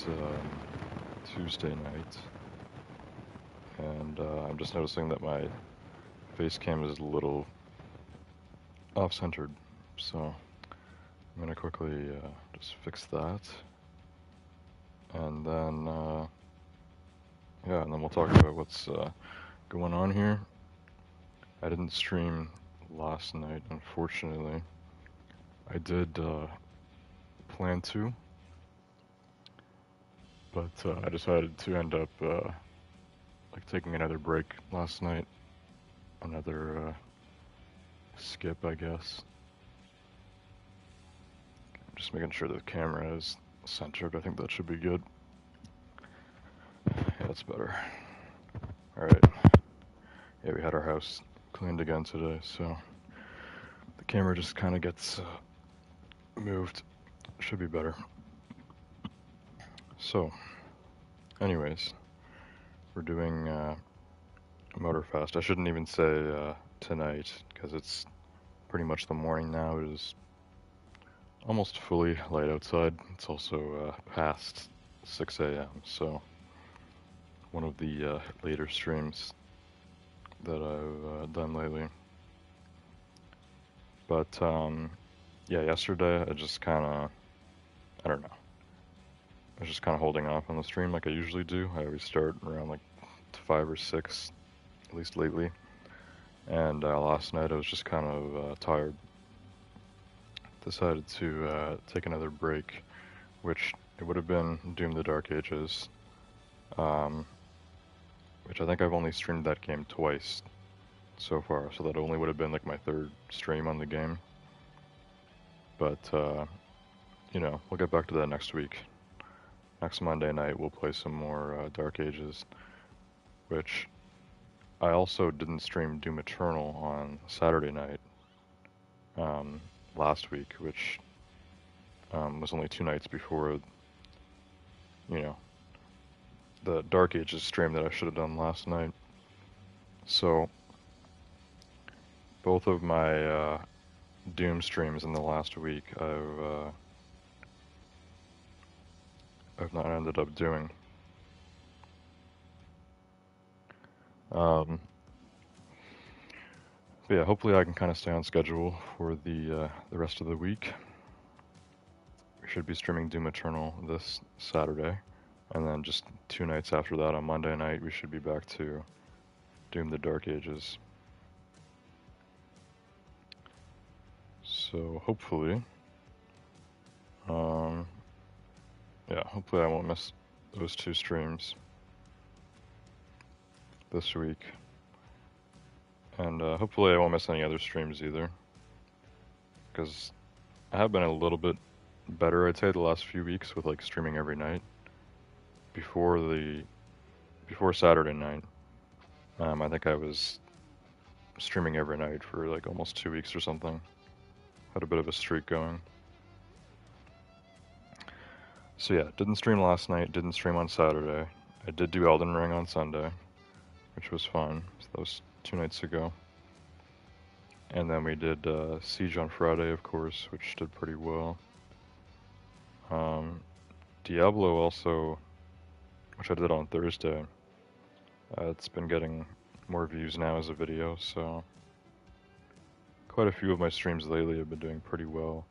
It's Tuesday night, and I'm just noticing that my face cam is a little off-centered, so I'm gonna quickly just fix that, and then yeah, and then we'll talk about what's going on here. I didn't stream last night, unfortunately. I did plan to, but I decided to end up like taking another break last night, another skip, I guess. Just making sure the camera is centered. I think that should be good. Yeah, that's better. Alright. Yeah, we had our house cleaned again today, so the camera just kind of gets moved. Should be better. So, anyways, we're doing Motorfest. I shouldn't even say tonight, because it's pretty much the morning now. It is almost fully light outside. It's also past 6 a.m., so one of the later streams that I've done lately. But yeah, yesterday I just kind of, I don't know, I was just kind of holding off on the stream like I usually do. I always start around like 5 or 6, at least lately. And last night I was just kind of tired. Decided to take another break, which it would have been Doom the Dark Ages, which I think I've only streamed that game twice so far, so that only would have been like my third stream on the game. But, you know, we'll get back to that next week. Next Monday night we'll play some more Dark Ages, which I also didn't stream Doom Eternal on Saturday night last week, which was only 2 nights before, you know, the Dark Ages stream that I should have done last night. So, both of my Doom streams in the last week I've not ended up doing. But yeah, hopefully I can kind of stay on schedule for the rest of the week. We should be streaming Doom Eternal this Saturday, and then just 2 nights after that on Monday night we should be back to Doom the Dark Ages. So hopefully, yeah, hopefully I won't miss those 2 streams this week. And hopefully I won't miss any other streams either, because I have been a little bit better, I'd say, the last few weeks with like streaming every night. Before Saturday night, I think I was streaming every night for like almost 2 weeks or something. Had a bit of a streak going. So yeah, didn't stream last night, didn't stream on Saturday. I did do Elden Ring on Sunday, which was fun. So that was 2 nights ago. And then we did Siege on Friday, of course, which did pretty well. Diablo also, which I did on Thursday. It's been getting more views now as a video, so quite a few of my streams lately have been doing pretty well.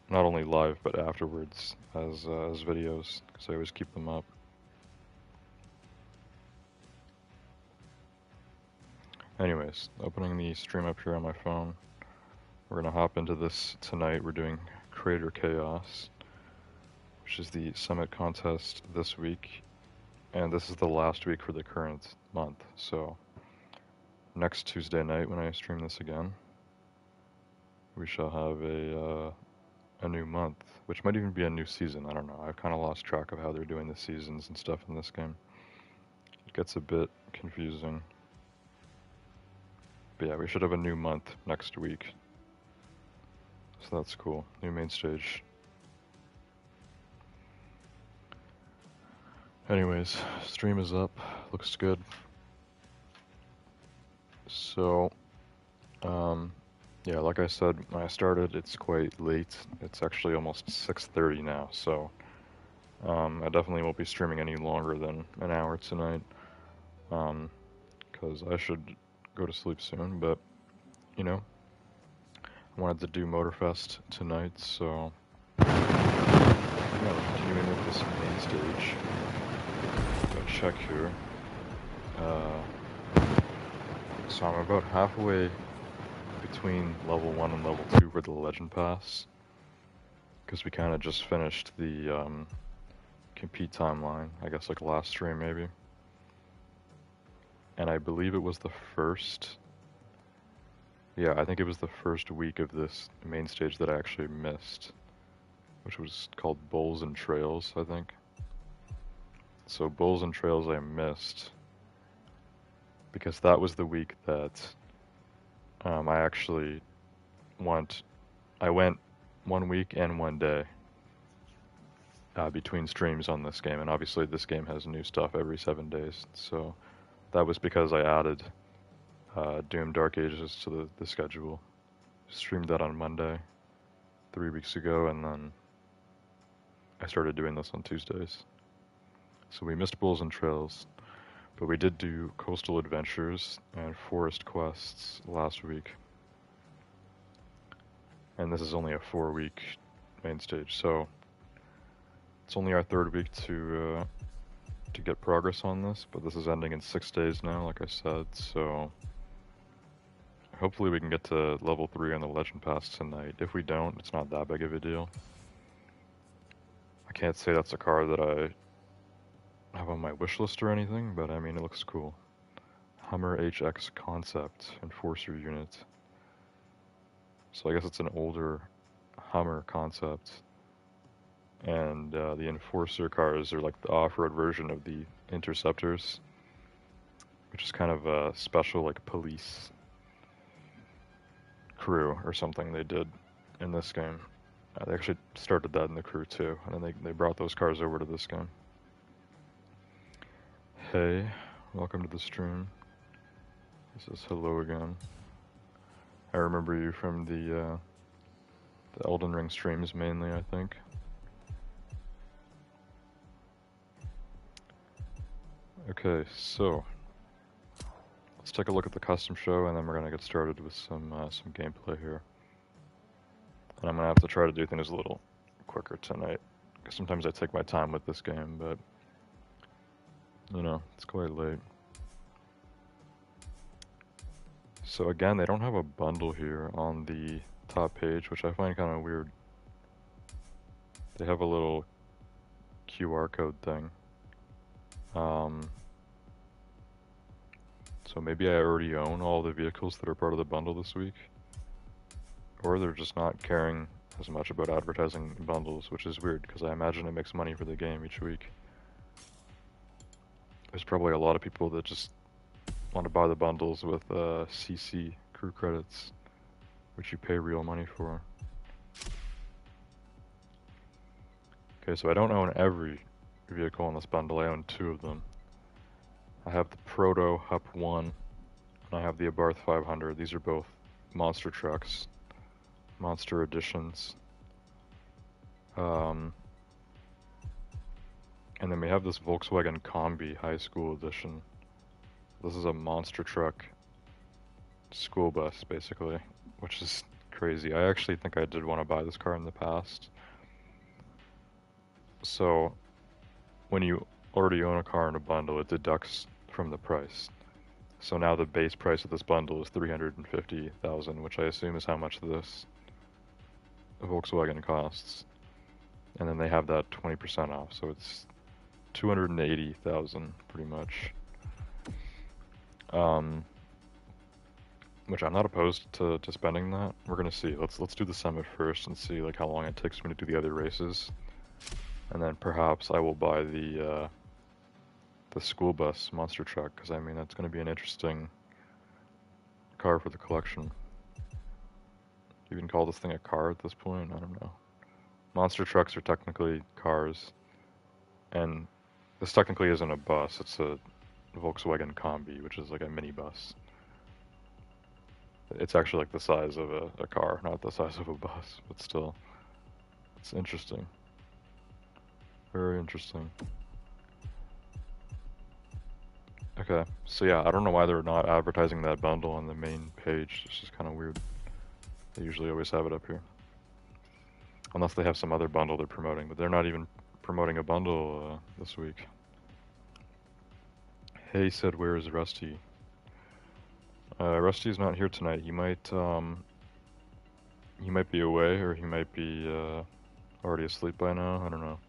Not only live, but afterwards as videos, because I always keep them up. Anyways, opening the stream up here on my phone. We're gonna hop into this tonight. We're doing Creator Chaos, which is the summit contest this week, and this is the last week for the current month. So next Tuesday night when I stream this again, we shall have a new month, which might even be a new season. I don't know. I've kind of lost track of how they're doing the seasons and stuff in this game. It gets a bit confusing. But yeah, we should have a new month next week. So that's cool. New main stage. Anyways, stream is up. Looks good. So, yeah, like I said, when I started, it's quite late. It's actually almost 6:30 now, so I definitely won't be streaming any longer than an hour tonight, because I should go to sleep soon, but, you know, I wanted to do Motorfest tonight, so, yeah, we're continuing with this main stage. Go check here. So I'm about halfway between level 1 and level 2 for the Legend Pass, because we kind of just finished the compete timeline, I guess like last stream maybe. And I believe it was the first, yeah, I think it was the first week of this main stage that I actually missed, which was called Bulls and Trails, I think. So Bulls and Trails I missed, because that was the week that I actually I went 1 week and 1 day between streams on this game, and obviously this game has new stuff every 7 days, so that was because I added Doom Dark Ages to the schedule. Streamed that on Monday 3 weeks ago, and then I started doing this on Tuesdays. So we missed Bulls and Trails, but we did do Coastal Adventures and Forest Quests last week. And this is only a 4-week main stage, so it's only our 3rd week to get progress on this, but this is ending in 6 days now, like I said, so hopefully we can get to level 3 on the Legend Pass tonight. If we don't, it's not that big of a deal. I can't say that's a car that I have on my wish list or anything, but I mean, it looks cool. Hummer HX Concept Enforcer unit. So I guess it's an older Hummer concept. And the Enforcer cars are like the off-road version of the Interceptors, which is kind of a special like police crew or something they did in this game. They actually started that in the crew too, and then they brought those cars over to this game. Hey, welcome to the stream. This is hello again. I remember you from the Elden Ring streams mainly, I think. Okay, so let's take a look at the custom show, and then we're gonna get started with some gameplay here. And I'm gonna have to try to do things a little quicker tonight, because sometimes I take my time with this game, but you know, it's quite late. So again, they don't have a bundle here on the top page, which I find kind of weird. They have a little QR code thing. So maybe I already own all the vehicles that are part of the bundle this week. Or they're just not caring as much about advertising bundles, which is weird, because I imagine it makes money for the game each week. There's probably a lot of people that just want to buy the bundles with CC crew credits, which you pay real money for. Okay, so I don't own every vehicle in this bundle, I own 2 of them. I have the Proto Hup 1, and I have the Abarth 500. These are both monster trucks, monster editions. And then we have this Volkswagen Combi High School Edition. This is a monster truck school bus, basically, which is crazy. I actually think I did want to buy this car in the past. So, when you already own a car in a bundle, it deducts from the price. So now the base price of this bundle is $350,000, which I assume is how much this Volkswagen costs. And then they have that 20% off, so it's $280,000 pretty much. Which I'm not opposed to spending that. We're gonna see. Let's do the summit first and see like how long it takes me to do the other races, and then perhaps I will buy the school bus monster truck, because I mean that's gonna be an interesting car for the collection. You can call this thing a car at this point? I don't know. Monster trucks are technically cars, and this technically isn't a bus. It's a Volkswagen Combi, which is like a minibus. It's actually like the size of a car, not the size of a bus, but still, it's interesting. Very interesting. Okay, so yeah, I don't know why they're not advertising that bundle on the main page. It's just kind of weird. They usually always have it up here. Unless they have some other bundle they're promoting, but they're not even promoting a bundle this week. Hey said, where is Rusty? Rusty's not here tonight. He might be away, or he might be already asleep by now. I don't know.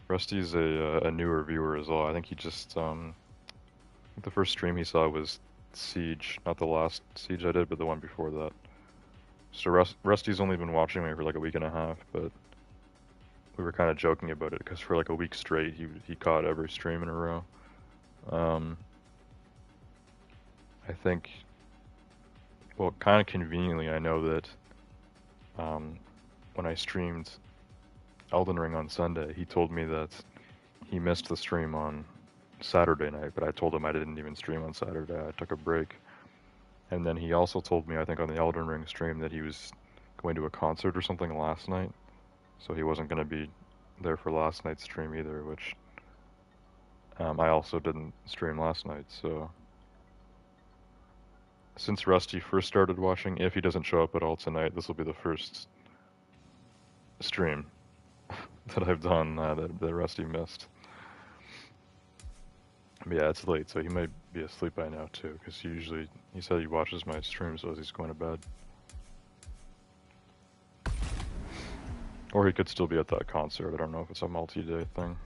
Rusty's a newer viewer as well. I think he just the first stream he saw was Siege, not the last Siege I did, but the one before that. So Rusty's only been watching me for like a week and a half, but we were kind of joking about it because for like a week straight he caught every stream in a row. I think, well, kind of conveniently, I know that when I streamed Elden Ring on Sunday, he told me that he missed the stream on Saturday night, but I told him I didn't even stream on Saturday. I took a break. And then he also told me, I think on the Elden Ring stream, that he was going to a concert or something last night, so he wasn't going to be there for last night's stream either, which I also didn't stream last night, so since Rusty first started watching, if he doesn't show up at all tonight, this will be the first stream that I've done that Rusty missed. But yeah, it's late, so he might be asleep by now too, because he said he watches my streams as he's going to bed. Or he could still be at that concert. I don't know if it's a multi-day thing.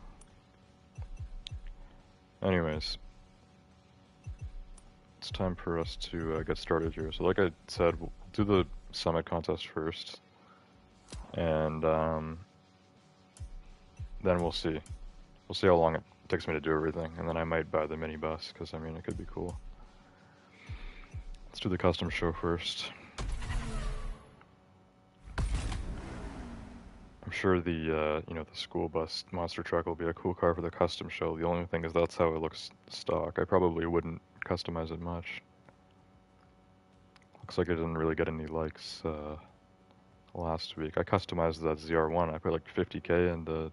Anyways, it's time for us to get started here. So like I said, we'll do the summit contest first, and then we'll see. We'll see how long it takes me to do everything, and then I might buy the minibus, because I mean, it could be cool. Let's do the custom show first. I'm sure the the school bus monster truck will be a cool car for the custom show. The only thing is that's how it looks stock. I probably wouldn't customize it much. Looks like it didn't really get any likes last week. I customized that ZR1. I put like 50k into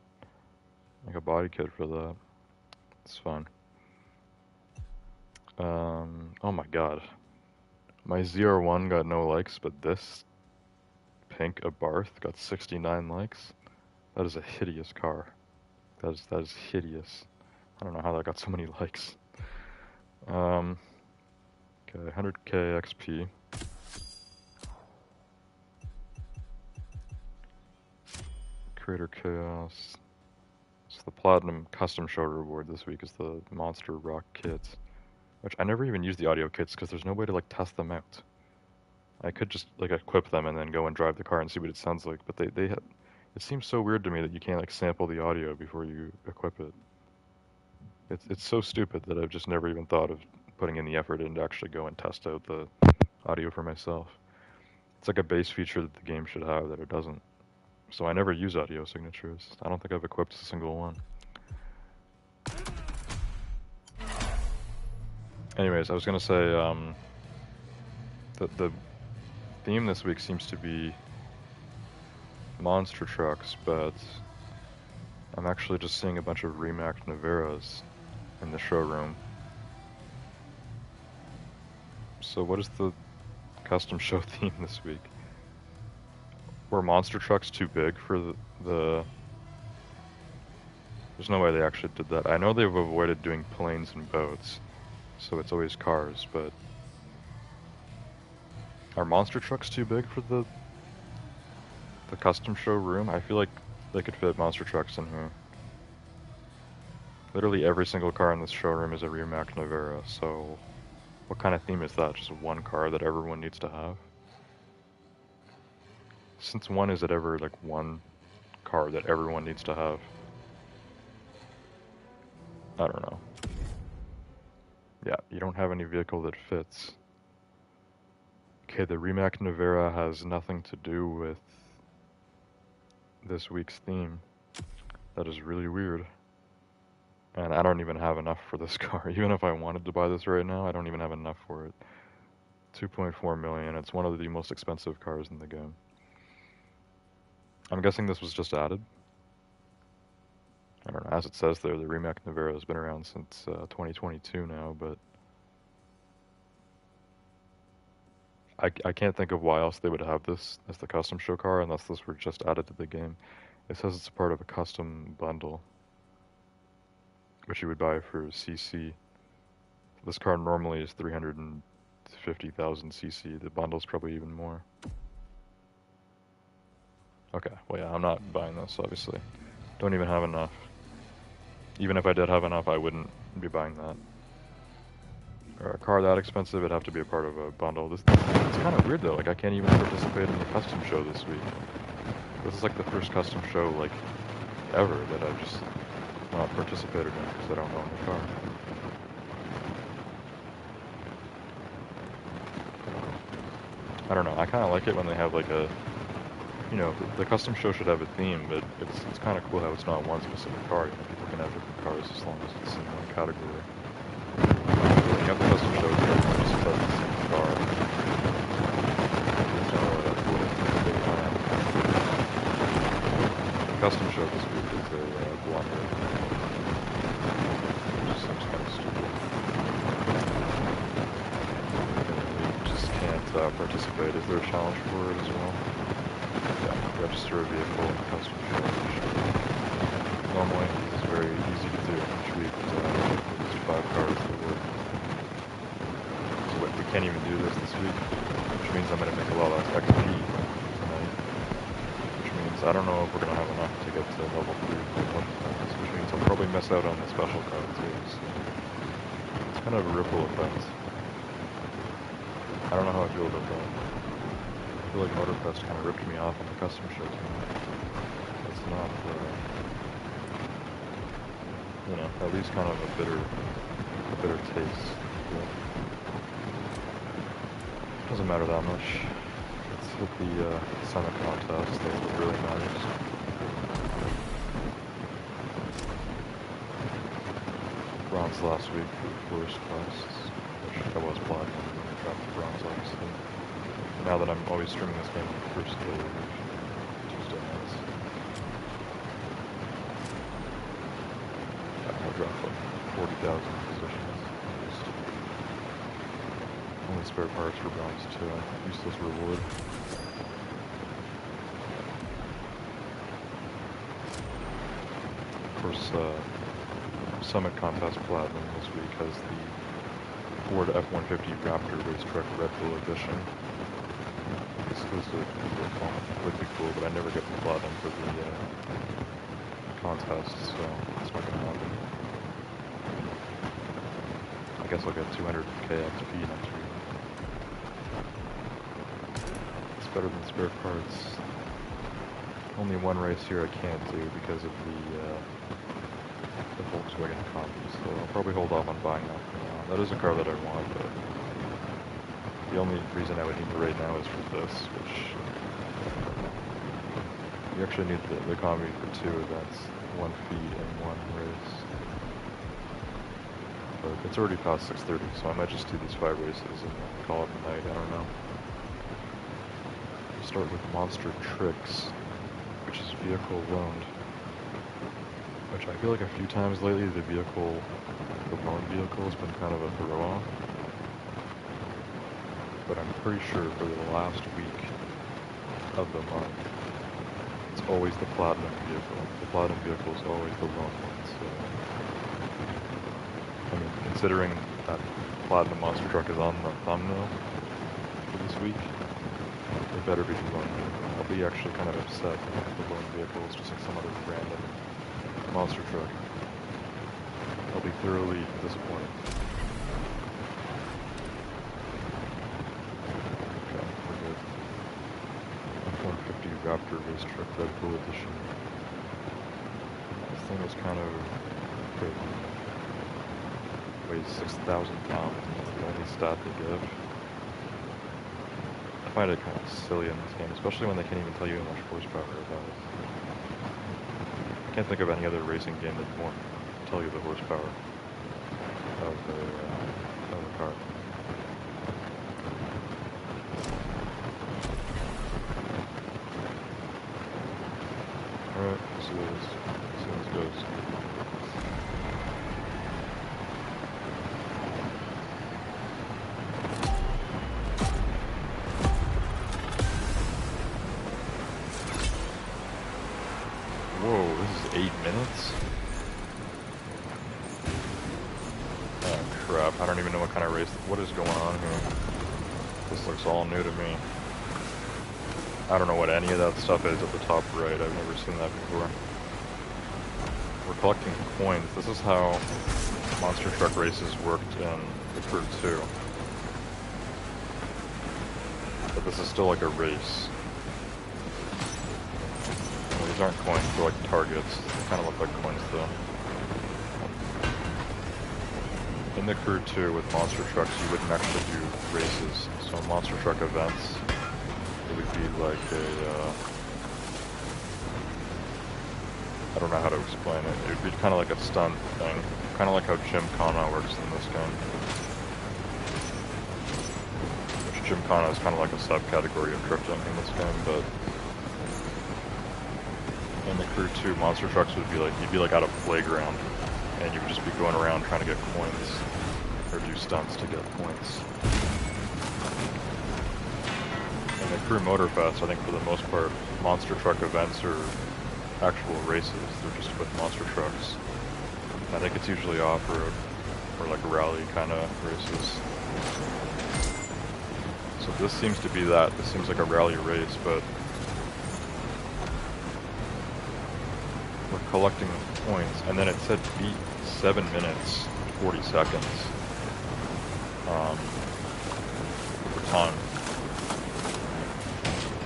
like a body kit for that. It's fun. Oh my god. My ZR1 got no likes, but this pink Abarth got 69 likes. That is a hideous car. That is hideous. I don't know how that got so many likes. Okay, 100k XP. Creator Chaos. So the Platinum Custom Show reward this week is the Monster Rock kits, which I never even use the audio kits because there's no way to like test them out. I could just like equip them and then go and drive the car and see what it sounds like, but they have, it seems so weird to me that you can't like sample the audio before you equip it. It's so stupid that I've just never even thought of putting in the effort in to actually go and test out the audio for myself. It's like a base feature that the game should have that it doesn't. So I never use audio signatures. I don't think I've equipped a single one. Anyways, I was gonna say that the theme this week seems to be monster trucks, but I'm actually just seeing a bunch of Remac Naveras in the showroom. So what is the custom show theme this week? Were monster trucks too big for the... There's no way they actually did that. I know they've avoided doing planes and boats, so it's always cars, but... Are monster trucks too big for the custom show room? I feel like they could fit monster trucks in here. Literally every single car in this showroom is a Remac Navara, so what kind of theme is that? Just one car that everyone needs to have? Since when is it ever like one car that everyone needs to have? I don't know. Yeah, you don't have any vehicle that fits. Okay, the Remac Navara has nothing to do with this week's theme. That is really weird. And I don't even have enough for this car. Even if I wanted to buy this right now, I don't even have enough for it. 2.4 million. It's one of the most expensive cars in the game. I'm guessing this was just added. I don't know, as it says there, the Rimac Nevera has been around since 2022 now, but I can't think of why else they would have this as the custom show car unless this were just added to the game. It says it's part of a custom bundle, which you would buy for CC. This car normally is 350,000 CC. The bundle's probably even more. Okay, well yeah, I'm not buying this, obviously. Don't even have enough. Even if I did have enough, I wouldn't be buying that. Or a car that expensive, it'd have to be a part of a bundle. It's kind of weird though, like I can't even participate in the custom show this week. This is like the first custom show, like, ever that I've just not participated in because I don't own the car. I don't know, I kind of like it when they have like a, you know, the custom show should have a theme, but it's kind of cool how it's not one specific car. You know, people can have different cars as long as it's in one category. When you have the custom show, you don't just have the same car. It's not really that cool. The custom show this week is a blunder, which just seems kind of stupid. You just can't participate. Is there a challenge for it as well? Yeah, register a vehicle in the custom show. Normally, this is very easy to do each week. There's 5 cars that work. So we can't even do this week, which means I'm going to make a lot of XP tonight. Which means I don't know if we're going to have enough to get to level 3 which means I'll probably miss out on the special card too. So it's kind of a ripple effect. I don't know how I feel about that. I feel like Motorfest kind of ripped me off on the custom show tonight. It's not, you know, at least kind of a bitter taste. Yeah. Doesn't matter that much. Let's hit the summit contest. That's what really matters. Bronze last week for Forest Quests, which I was platinum when I dropped the bronze, obviously. Now that I'm always streaming this game on the first day of Tuesday nights. I dropped like 40,000 positions. Only spare parts for bronze too. Useless reward. Of course, Summit Contest Platinum this week has the Ford F-150 Raptor Race Truck Red Bull Edition. Exclusive would be cool, but I never get the Platinum for the contest, so it's not going to happen. I guess I'll get 200k XP next week. It's better than spare parts. Only one race here I can't do because of the Volkswagen Combi, so I'll probably hold off on buying that for now. That is a car that I want, but the only reason I would need it right now is for this, which you actually need the Combi for 2 events, 1 feed and 1 race. But it's already past 6:30, so I might just do these 5 races and call it a night, I don't know. Start with Monster Tricks, which is vehicle loaned. Which I feel like a few times lately the loan vehicle has been kind of a throw-off. But I'm pretty sure for the last week of the month, it's always the Platinum vehicle. The Platinum vehicle is always the loan one, so... I mean, considering that Platinum Monster Truck is on the thumbnail for this week, it better be the loan vehicle. I'll be actually kind of upset if the loan vehicle is just like some other random monster truck. I'll be thoroughly disappointed. Okay, we're good. F-150 Raptor Race Truck Red Bull Edition. This thing is kind of big. Weighs 6,000 pounds, and that's the only stat they give. I find it kind of silly in this game, especially when they can't even tell you how much horsepower it has. I can't think of any other racing game that won't tell you the horsepower of the car. it is. Let's see how this goes. Whoa, this is 8 minutes? Oh crap, I don't even know what kind of race, what is going on here. This looks all new to me. I don't know what any of that stuff is at the top right, I've never seen that before. We're collecting coins. This is how monster truck races worked in the Crew 2. But this is still like a race. Well, these aren't coins, they're like targets. They kind of look like coins though. In the Crew 2 with monster trucks, you wouldn't actually do races. So monster truck events, it would be like a, I don't know how to explain it. It would be kind of like a stunt thing. Kind of like how Gymkhana works in this game. Which Gymkhana is kind of like a subcategory of drifting in this game, but in the Crew 2, monster trucks would be like, you'd be like at a playground, and you would just be going around trying to get coins, or do stunts to get points. In the Crew Motorfest, I think for the most part, monster truck events are actual races. They're just with monster trucks. And I think it's usually off-road, or like rally kind of races. So this seems to be that. This seems like a rally race, but we're collecting points, and then it said beat 7 minutes, 40 seconds for time.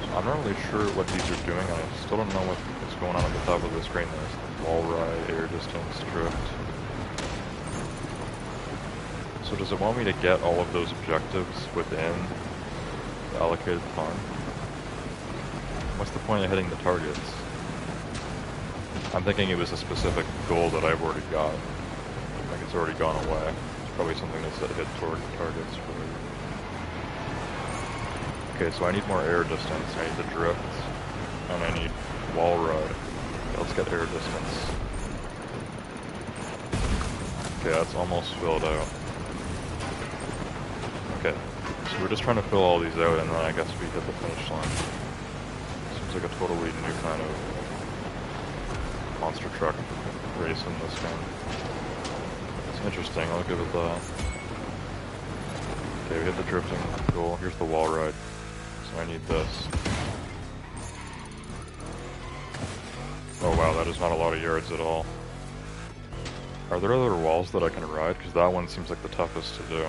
So I'm not really sure what these are doing, and I still don't know what's going on at the top of the screen. There's wall ride, air distance, drift. So does it want me to get all of those objectives within the allocated time? What's the point of hitting the targets? I'm thinking it was a specific goal that I've already got. Like it's already gone away. It's probably something that's hit toward targets for me. Okay, so I need more air distance. I need the drift, and I need wall ride. Okay, let's get air distance. Okay, that's almost filled out. Okay, so we're just trying to fill all these out, and then I guess we hit the finish line. Seems like a totally new kind of monster truck race in this game. It's interesting, I'll give it that. Okay, we hit the drifting goal. Here's the wall ride. So I need this. Oh wow, that is not a lot of yards at all. Are there other walls that I can ride? Because that one seems like the toughest to do.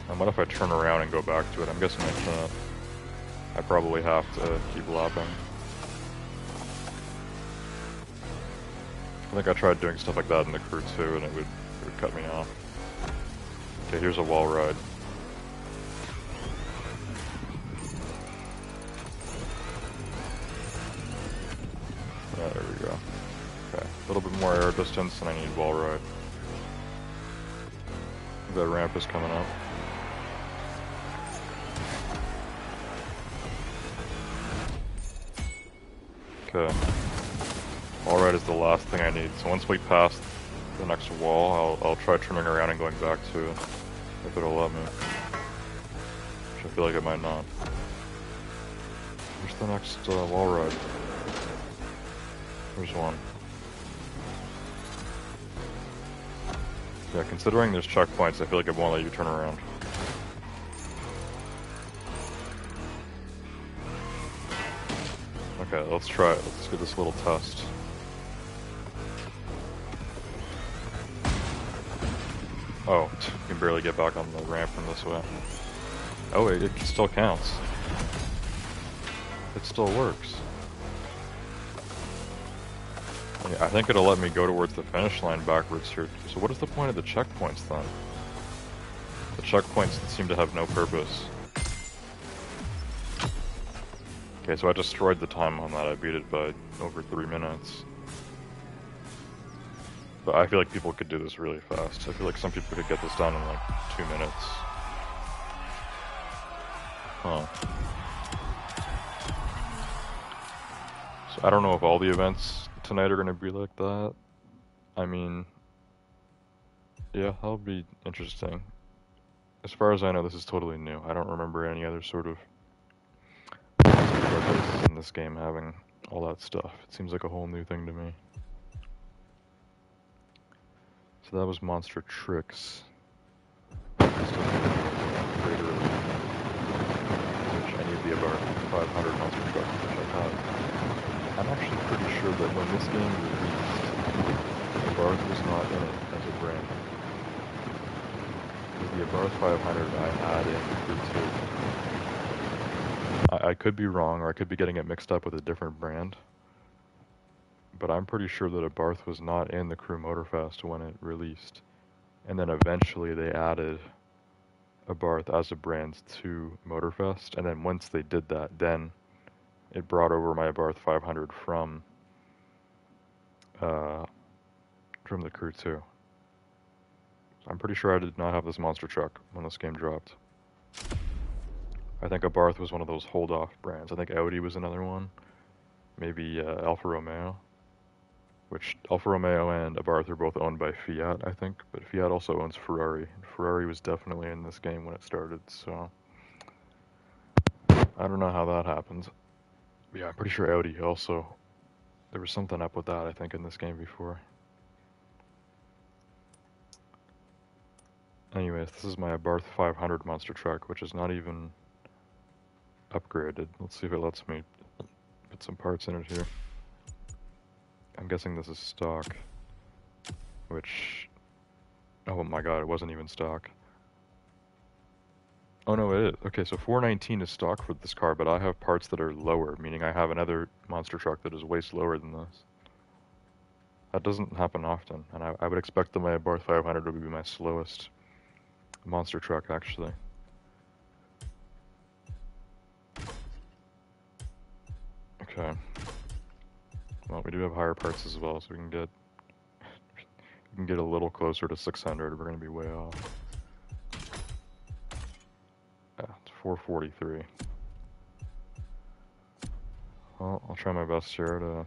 And what if I turn around and go back to it? I'm guessing I can't. I probably have to keep lapping. I think I tried doing stuff like that in the Crew 2 and it would cut me off. Okay, here's a wall ride. Yeah, there we go. Okay, a little bit more air distance and I need wall ride. That ramp is coming up. Okay. Wall ride is the last thing I need. So once we pass the next wall, I'll try turning around and going back to it, if it'll let me. Which I feel like it might not. Where's the next wall ride? There's one. Yeah, considering there's checkpoints, I feel like it won't let you turn around. Okay, let's try it. Let's do this little test. Oh, you can barely get back on the ramp from this way. Oh, it still counts. It still works. Yeah, I think it'll let me go towards the finish line backwards here. So what is the point of the checkpoints then? The checkpoints seem to have no purpose. Okay, so I destroyed the time on that. I beat it by over 3 minutes. But I feel like people could do this really fast. I feel like some people could get this done in like 2 minutes. Huh. So I don't know if all the events tonight are going to be like that. I mean, yeah, that'll be interesting. As far as I know, this is totally new. I don't remember any other sort of monster truck races in this game having all that stuff. It seems like a whole new thing to me. So that was Monster Tricks. Still Crater Elite, which any of the above 500 monster trucks which I've had. I'm actually pretty sure that when this game released, Abarth was not in it as a brand. Because the Abarth 500 I had in Crew 2. I could be wrong, or I could be getting it mixed up with a different brand. But I'm pretty sure that Abarth was not in the Crew Motorfest when it released. And then eventually they added Abarth as a brand to Motorfest. And then once they did that, then it brought over my Abarth 500 from the Crew 2. I'm pretty sure I did not have this monster truck when this game dropped. I think Abarth was one of those hold-off brands. I think Audi was another one. Maybe Alfa Romeo. Which Alfa Romeo and Abarth are both owned by Fiat, I think. But Fiat also owns Ferrari. Ferrari was definitely in this game when it started, so I don't know how that happened. But yeah, I'm pretty sure Audi also. There was something up with that, I think, in this game before. Anyways, this is my Abarth 500 monster truck, which is not even upgraded. Let's see if it lets me put some parts in it here. I'm guessing this is stock, which, oh my god, it wasn't even stock. Oh no, it is. Okay, so 419 is stock for this car, but I have parts that are lower, meaning I have another monster truck that is way slower than this. That doesn't happen often, and I would expect that my Abarth 500 would be my slowest monster truck, actually. Okay. Well, we do have higher parts as well, so we can get a little closer to 600. We're gonna be way off. Yeah, it's 443. Well, I'll try my best here to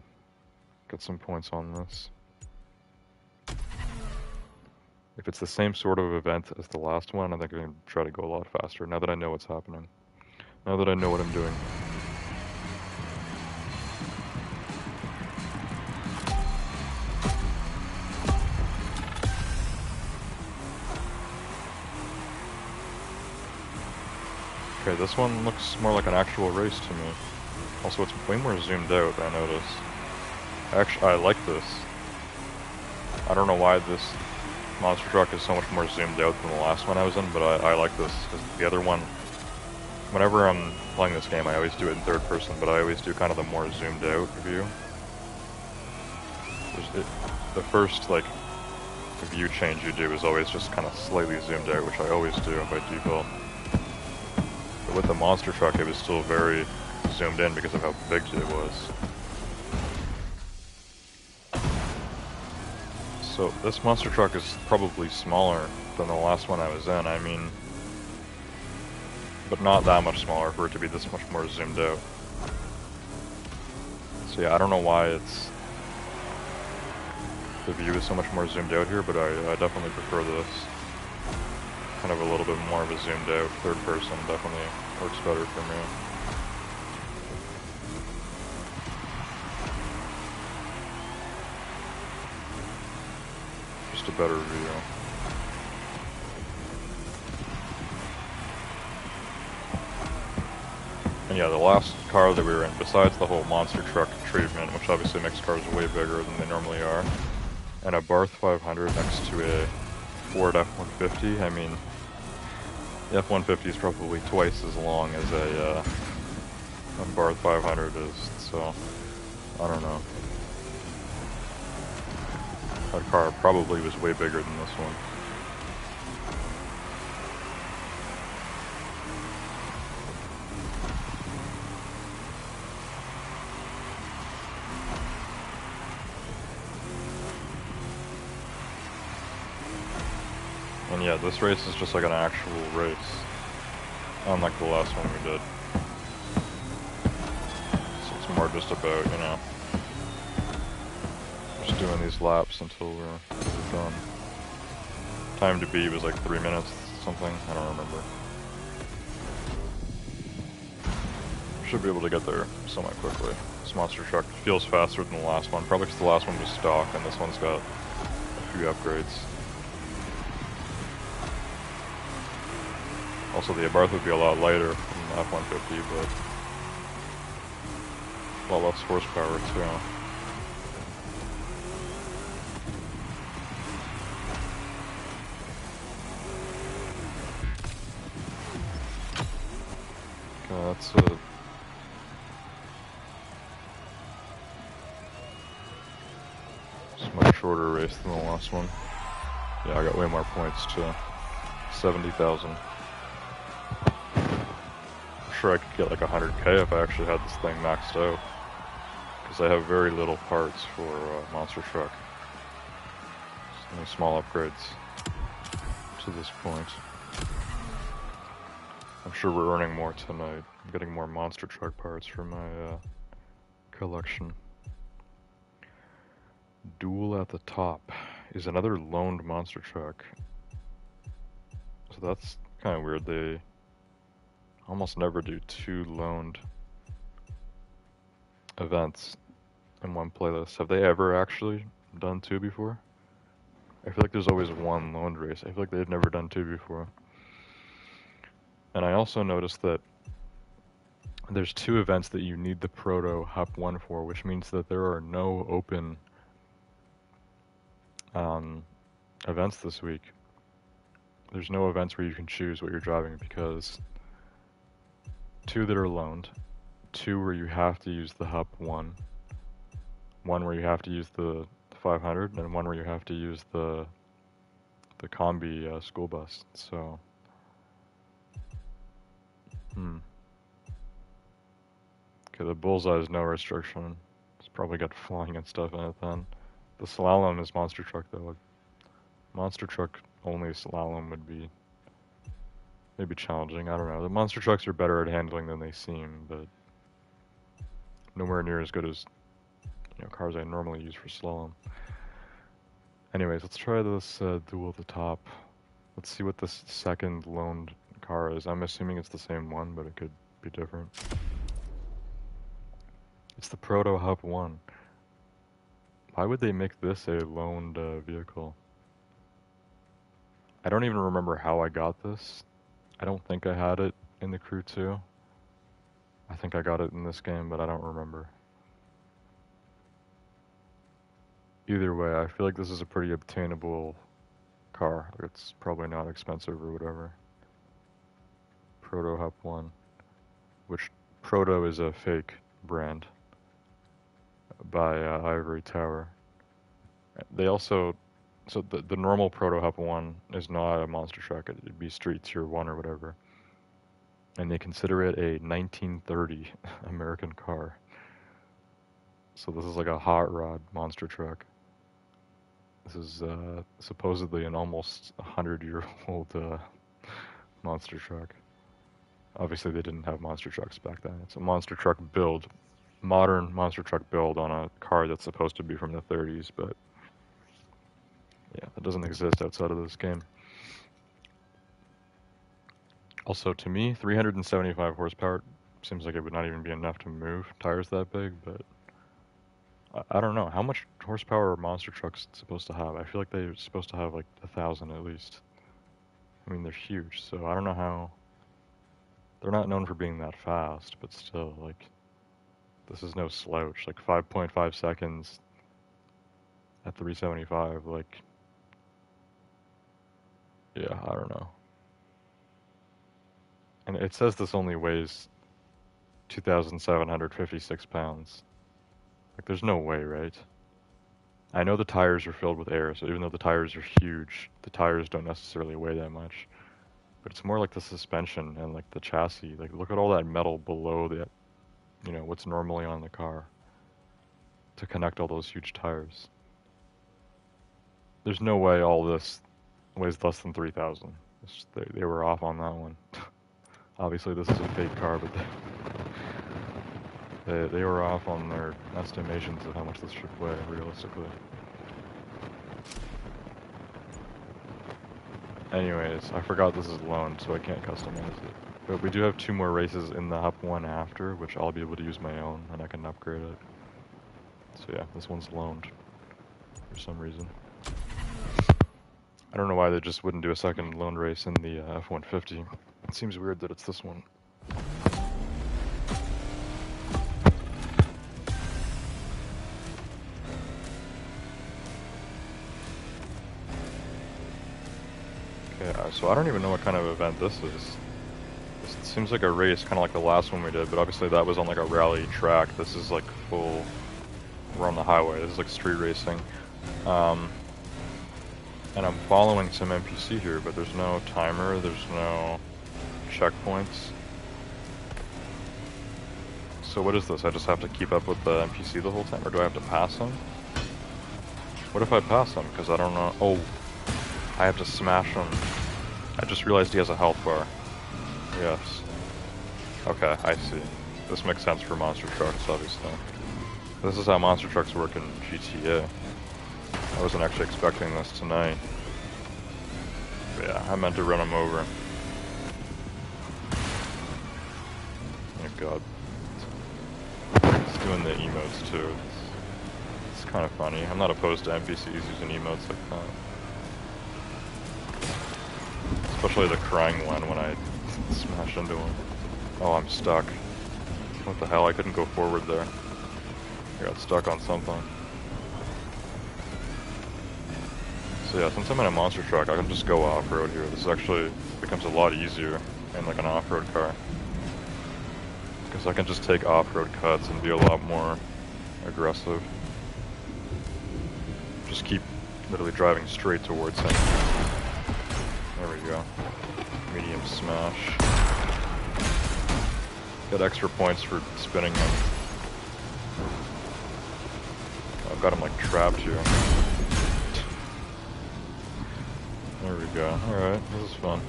get some points on this. If it's the same sort of event as the last one, I think I'm gonna try to go a lot faster now that I know what's happening. Now that I know what I'm doing. Okay, this one looks more like an actual race to me. Also, it's way more zoomed out, I notice. Actually, I like this. I don't know why this monster truck is so much more zoomed out than the last one I was in, but I like this. Because the other one, whenever I'm playing this game, I always do it in third person, but I always do kind of the more zoomed out view. The first, like, view change you do is always just kind of slightly zoomed out, which I always do by default. But with the monster truck, it was still very zoomed in because of how big it was. So this monster truck is probably smaller than the last one I was in, I mean, but not that much smaller for it to be this much more zoomed out. So yeah, I don't know why the view is so much more zoomed out here, but I definitely prefer this. Kind of a little bit more of a zoomed out third person definitely works better for me. Just a better view. And yeah, the last car that we were in, besides the whole monster truck treatment, which obviously makes cars way bigger than they normally are, and a Barth 500 next to a Ford F-150, I mean, the F-150 is probably twice as long as a Barth 500 is, so I don't know. That car probably was way bigger than this one. And yeah, this race is just like an actual race, unlike the last one we did. So it's more just about, you know, just doing these laps until we're done. Time to beat was like 3 minutes, something, I don't remember. Should be able to get there semi-quickly. This monster truck feels faster than the last one, probably because the last one was stock and this one's got a few upgrades. Also, the Abarth would be a lot lighter than the F-150, but a lot less horsepower too. Okay, that's it. It's a much shorter race than the last one. Yeah, I got way more points too. 70,000. I'm sure I could get like 100k if I actually had this thing maxed out. Because I have very little parts for monster truck. Just only small upgrades to this point. I'm sure we're earning more tonight. I'm getting more monster truck parts for my collection. Duel at the Top is another loaned monster truck. So that's kind of weird. They almost never do 2 loaned events in one playlist. Have they ever actually done 2 before? I feel like there's always 1 loaned race. I feel like they've never done 2 before. And I also noticed that there's 2 events that you need the Proto Hup 1 for, which means that there are no open events this week. There's no events where you can choose what you're driving because 2 that are loaned, 2 where you have to use the Hup 1, 1 where you have to use the 500, and 1 where you have to use the Combi school bus. So, okay, the Bullseye is no restriction. It's probably got flying and stuff in it then. The slalom is monster truck though. Monster truck only slalom would be maybe challenging. I don't know. The monster trucks are better at handling than they seem, but nowhere near as good as, you know, cars I normally use for slalom. Anyways, let's try this Duel at the Top. Let's see what this second loaned car is. I'm assuming it's the same one, but it could be different. It's the Proto Hup 1. Why would they make this a loaned vehicle? I don't even remember how I got this. I don't think I had it in the Crew 2. I think I got it in this game, but I don't remember. Either way, I feel like this is a pretty obtainable car. It's probably not expensive or whatever. Proto Hup 1. Which, Proto is a fake brand by Ivory Tower. They also... So the normal Proto Hup 1 is not a monster truck. It'd be Street Tier 1 or whatever. And they consider it a 1930 American car. So this is like a hot rod monster truck. This is supposedly an almost 100-year-old monster truck. Obviously they didn't have monster trucks back then. It's a monster truck build, modern monster truck build on a car that's supposed to be from the 30s, but yeah, that doesn't exist outside of this game. Also, to me, 375 horsepower seems like it would not even be enough to move tires that big, but I don't know. How much horsepower are monster trucks supposed to have? I feel like they're supposed to have like 1,000 at least. I mean, they're huge, so I don't know how... They're not known for being that fast, but still, like, this is no slouch. Like, 5.5 seconds at 375, like... Yeah, I don't know. And it says this only weighs 2,756 pounds. Like, there's no way, right? I know the tires are filled with air, so even though the tires are huge, the tires don't necessarily weigh that much. But it's more like the suspension and, like, the chassis. Like, look at all that metal below the, you know, what's normally on the car to connect all those huge tires. There's no way all this weighs less than 3,000. They were off on that one. Obviously, this is a fake car, but They were off on their estimations of how much this should weigh, realistically. Anyways, I forgot this is loaned, so I can't customize it. But we do have 2 more races in the Hub 1 after, which I'll be able to use my own, and I can upgrade it. So yeah, this one's loaned for some reason. I don't know why they just wouldn't do a second loan race in the F-150. It seems weird that it's this one. Okay, so I don't even know what kind of event this is. This seems like a race, kind of like the last one we did, but obviously that was on like a rally track. This is like full, we're on the highway. This is like street racing. And I'm following some NPC here, but there's no timer, there's no checkpoints. So what is this? I just have to keep up with the NPC the whole time, or do I have to pass him? What if I pass him? Because I don't know. Oh, I have to smash him. I just realized he has a health bar. Yes. Okay, I see. This makes sense for monster trucks, obviously. This is how monster trucks work in GTA. I wasn't actually expecting this tonight. But yeah, I meant to run him over. Oh god. He's doing the emotes too. It's kind of funny. I'm not opposed to NPCs using emotes like that. Especially the crying one when I smash into him. Oh, I'm stuck. What the hell? I couldn't go forward there. I got stuck on something. So yeah, since I'm in a monster truck, I can just go off-road here. This actually becomes a lot easier in like an off-road car. Because I can just take off-road cuts and be a lot more aggressive. Just keep literally driving straight towards him. There we go. Medium smash. Got extra points for spinning him. I've got him like trapped here. There we go. Alright, this is fun.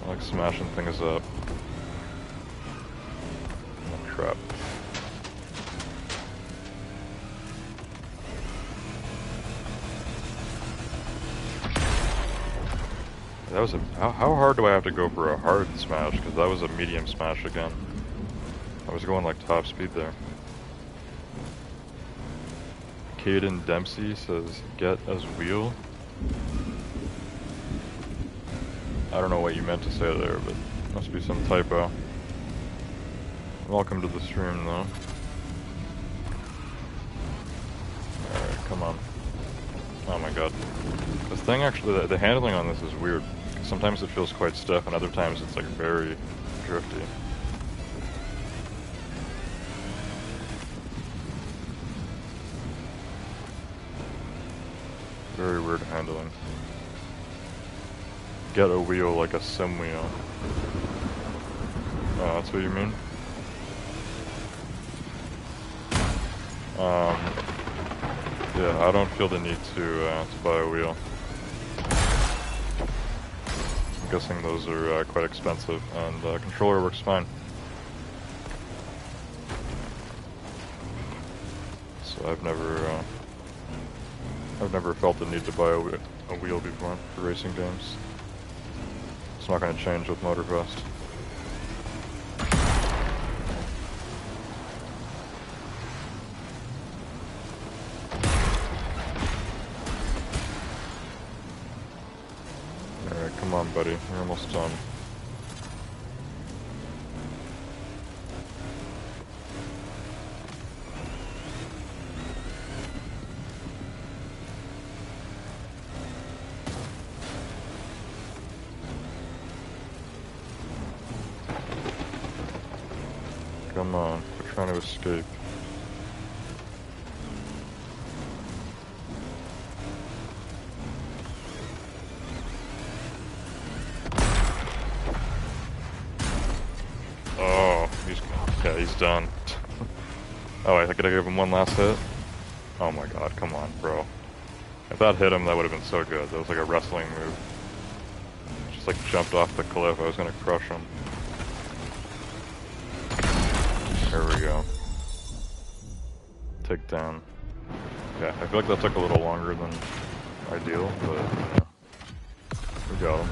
I like smashing things up. Oh crap. That was a... How hard do I have to go for a hard smash? Because that was a medium smash again. I was going like top speed there. Caden Dempsey says, get as wheel. I don't know what you meant to say there, but must be some typo. Welcome to the stream, though. Alright, come on. Oh my god. This thing actually, the handling on this is weird. Sometimes it feels quite stiff, and other times it's like very drifty. Very weird handling. Get a wheel like a sim wheel. Oh, that's what you mean? Yeah, I don't feel the need to buy a wheel. I'm guessing those are quite expensive, and the controller works fine. So I've never felt the need to buy a wheel before for racing games. It's not going to change with Motorfest. Alright, come on buddy, you're almost done. Come on, we're trying to escape. Oh, he's done. Oh, I gotta give him one last hit? Oh my god, come on, bro. If that hit him, that would have been so good. That was like a wrestling move. Just like jumped off the cliff, I was gonna crush him. Here we go. Takedown. Yeah, I feel like that took a little longer than ideal, but yeah. We got him.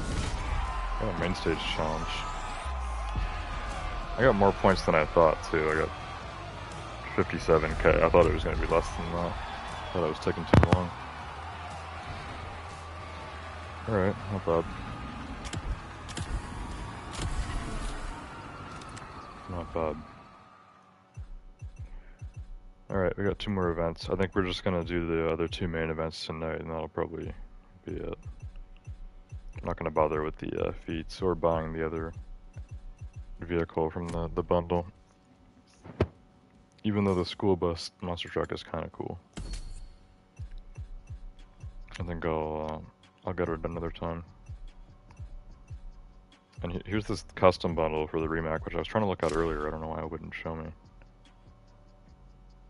Got a main stage challenge. I got more points than I thought too. I got 57k. I thought it was going to be less than that. I thought it was taking too long. Alright, not bad. Not bad. Alright, we got 2 more events. I think we're just gonna do the other 2 main events tonight, and that'll probably be it. I'm not gonna bother with the feats or buying the other vehicle from the bundle. Even though the school bus monster truck is kinda cool. I think I'll get it another time. And here's this custom bundle for the remake, which I was trying to look at earlier. I don't know why it wouldn't show me.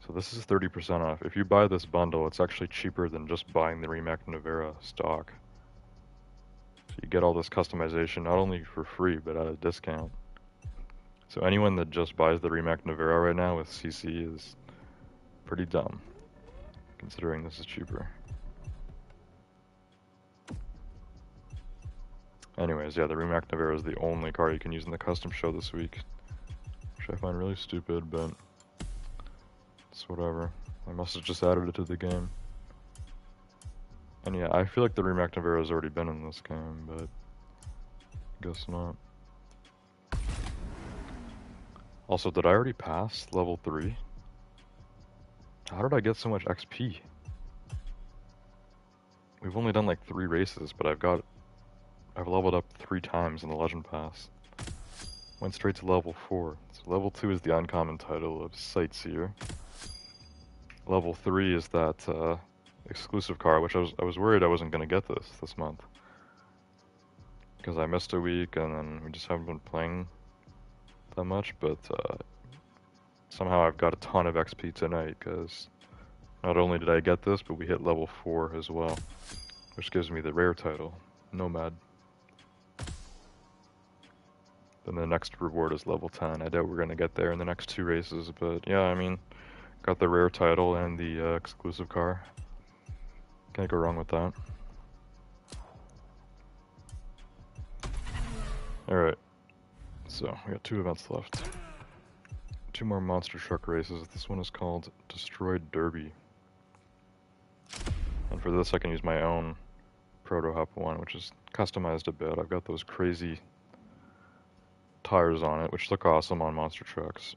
So this is 30% off. If you buy this bundle, it's actually cheaper than just buying the remake Nevera stock. So you get all this customization not only for free, but at a discount. So anyone that just buys the remake Nevera right now with CC is pretty dumb, considering this is cheaper. Anyways, yeah, the remake Nevera is the only car you can use in the custom show this week, which I find really stupid, but it's whatever. I must have just added it to the game. And yeah, I feel like the remake Nevera has already been in this game, but I guess not. Also, did I already pass level 3? How did I get so much XP? We've only done like 3 races, but I've leveled up 3 times in the Legend Pass. Went straight to level 4. So level 2 is the uncommon title of Sightseer. Level 3 is that exclusive car, which I was worried I wasn't going to get this month. Because I missed a week and then we just haven't been playing that much, but somehow I've got a ton of XP tonight because not only did I get this, but we hit level 4 as well, which gives me the rare title, Nomad. Then the next reward is level 10. I doubt we're going to get there in the next 2 races, but yeah, I mean, got the rare title and the exclusive car. Can't go wrong with that. Alright, so we got 2 events left. 2 more monster truck races. This one is called Destroyed Derby. And for this I can use my own Proto Hub one, which is customized a bit. I've got those crazy tires on it, which look awesome on monster trucks.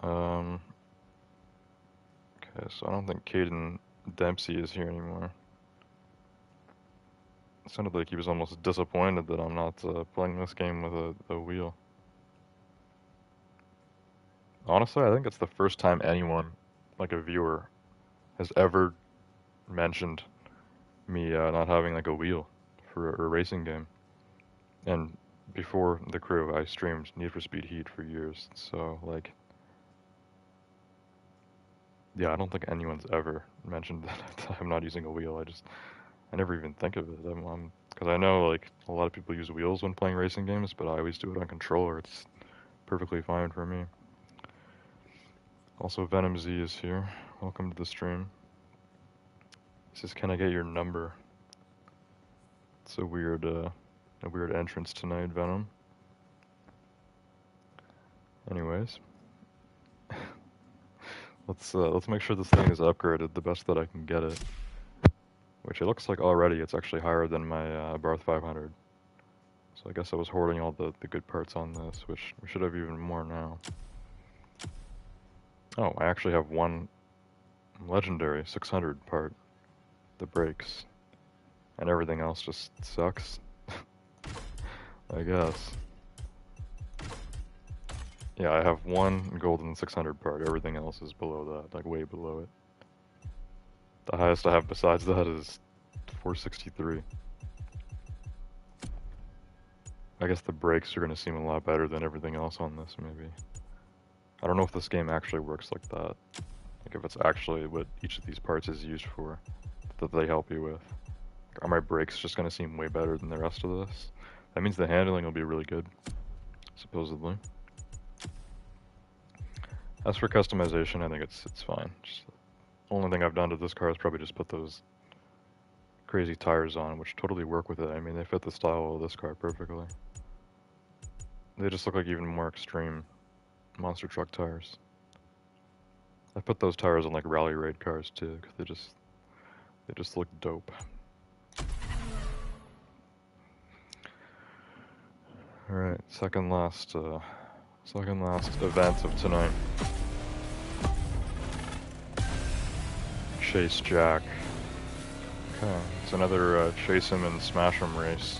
Okay, so I don't think Caden Dempsey is here anymore. It sounded like he was almost disappointed that I'm not playing this game with a wheel. Honestly, I think it's the first time anyone, like a viewer, has ever mentioned me not having like a wheel for a racing game. And before the crew, I streamed Need for Speed Heat for years, so like, yeah, I don't think anyone's ever mentioned that I'm not using a wheel. I never even think of it. Because I know like a lot of people use wheels when playing racing games, but I always do it on controller. It's perfectly fine for me. Also, Venom Z is here. Welcome to the stream. He says, "Can I get your number?" It's a weird entrance tonight, Venom. Anyways, let's make sure this thing is upgraded the best that I can get it. Which it looks like already it's actually higher than my Barth 500. So I guess I was hoarding all the good parts on this, which we should have even more now. Oh, I actually have one legendary 600 part, the brakes, and everything else just sucks, I guess. Yeah, I have one golden 600 part, everything else is below that, like way below it. The highest I have besides that is 463. I guess the brakes are going to seem a lot better than everything else on this, maybe. I don't know if this game actually works like that. Like if it's actually what each of these parts is used for, that they help you with. Are my brakes just going to seem way better than the rest of this? That means the handling will be really good. supposedly. As for customization, I think it's fine. Just the only thing I've done to this car is probably just put those crazy tires on, which totally work with it. I mean, they fit the style of this car perfectly. They just look like even more extreme monster truck tires. I put those tires on like rally raid cars too, because they just look dope. All right, second last event of tonight. Chase Jack. Okay, it's another chase him and smash him race.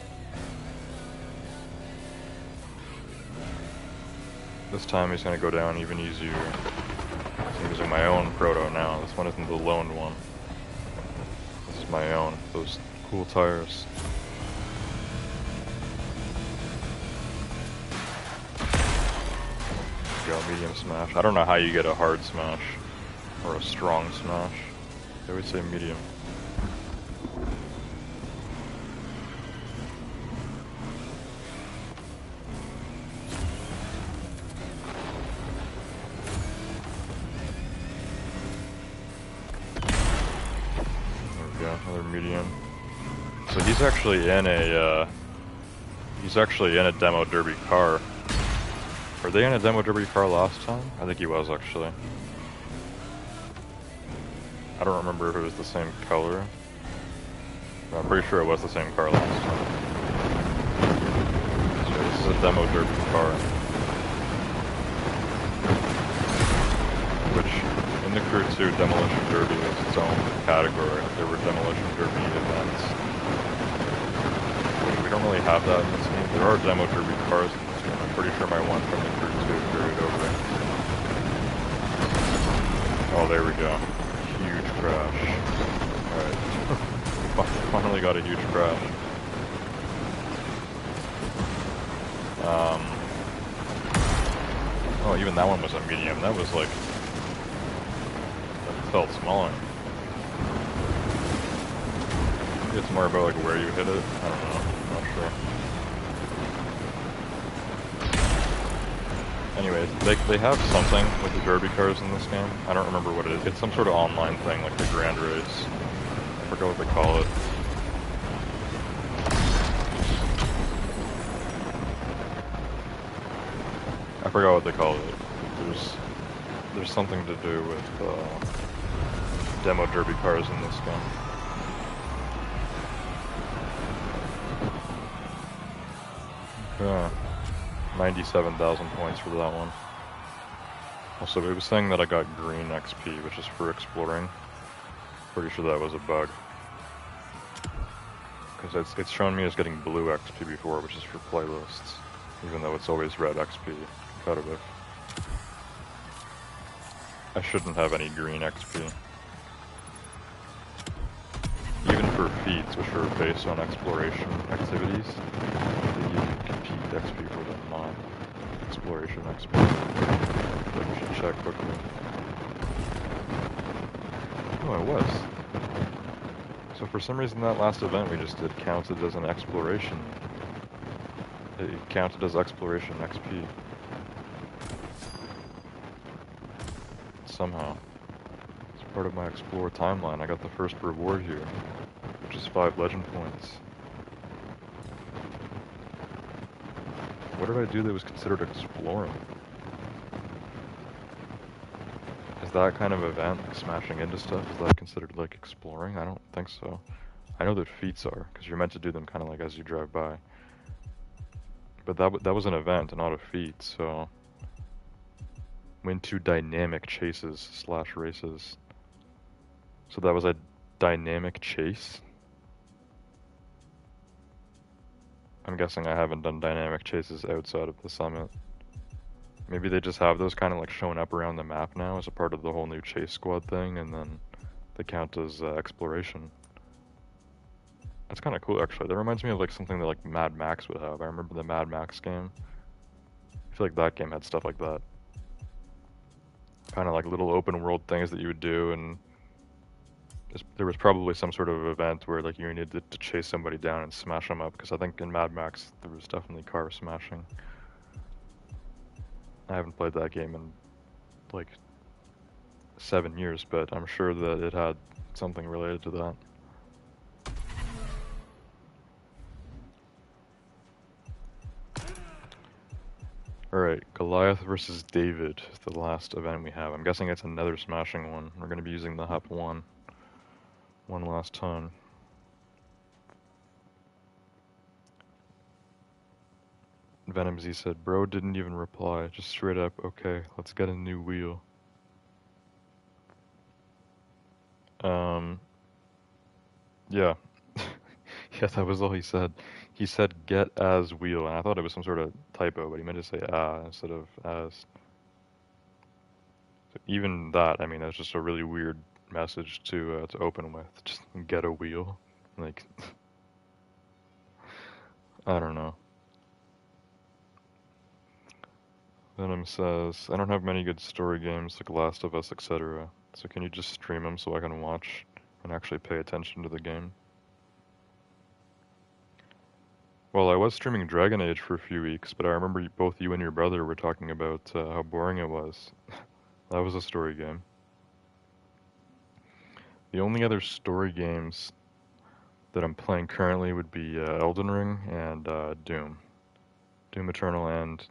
This time he's gonna go down even easier. I'm using my own proto now. This one isn't the loaned one. This is my own. Those cool tires. Go medium smash. I don't know how you get a hard smash or a strong smash. They always say medium. Another medium. So he's actually in a demo derby car. Were they in a demo derby car last time? I think he was actually. I don't remember if it was the same color. But I'm pretty sure it was the same car last time. So this is a demo derby car. Which, in the Crew 2, Demolition Derby was its own category. There were Demolition Derby events. We don't really have that in this game. There are demo derby cars in this game. I'm pretty sure my one from the Crew 2 carried over. Oh, there we go. Huge crash. Alright. Finally got a huge crash. Oh, even that one was a medium. That was like... That felt smaller. Maybe it's more about like where you hit it. I don't know. I'm not sure. Anyways, they have something with the derby cars in this game. I don't remember what it is. It's some sort of online thing, like the Grand Race. I forgot what they call it. I forgot what they call it. There's something to do with demo derby cars in this game. Okay. 97,000 points for that one. Also, it was saying that I got green XP, which is for exploring. Pretty sure that was a bug. Because it's shown me as getting blue XP before, which is for playlists. Even though it's always red XP competitive. I shouldn't have any green XP. Even for feats, which are based on exploration activities, they give you compete XP for them, not exploration XP. But we should check quickly. Oh, it was. So for some reason that last event we just did counted as an exploration. It counted as exploration XP. Somehow. It's part of my explore timeline. I got the first reward here, which is 5 legend points. What did I do that was considered exploring? Is that kind of event, like smashing into stuff, is that considered like exploring? I don't think so. I know that feats are, because you're meant to do them kind of like as you drive by. But that was an event and not a feat, so... Win 2 dynamic chases / races. So that was a dynamic chase? I'm guessing I haven't done dynamic chases outside of the summit. Maybe they just have those kind of like showing up around the map now as a part of the whole new chase squad thing, and then they count as exploration. That's kind of cool, actually. That reminds me of like something that like Mad Max would have. I remember the Mad Max game. I feel like that game had stuff like that. Kind of like little open world things that you would do, and there was probably some sort of event where like you needed to chase somebody down and smash them up, because I think in Mad Max there was definitely car smashing. I haven't played that game in like 7 years, but I'm sure that it had something related to that. Alright, Goliath versus David is the last event we have. I'm guessing it's another smashing one. We're going to be using the Hep 1 one last time. Venom Z said, bro didn't even reply, just straight up, okay, let's get a new wheel. Yeah. Yeah, that was all he said. He said get as wheel, and I thought it was some sort of typo, but he meant to say instead of as. So even that, I mean, that's just a really weird message to open with. Just get a wheel. Like, I don't know. Venom says, I don't have many good story games like Last of Us, etc. So can you just stream them so I can watch and actually pay attention to the game? Well, I was streaming Dragon Age for a few weeks, but I remember both you and your brother were talking about how boring it was. That was a story game. The only other story games that I'm playing currently would be Elden Ring and Doom. Doom Eternal and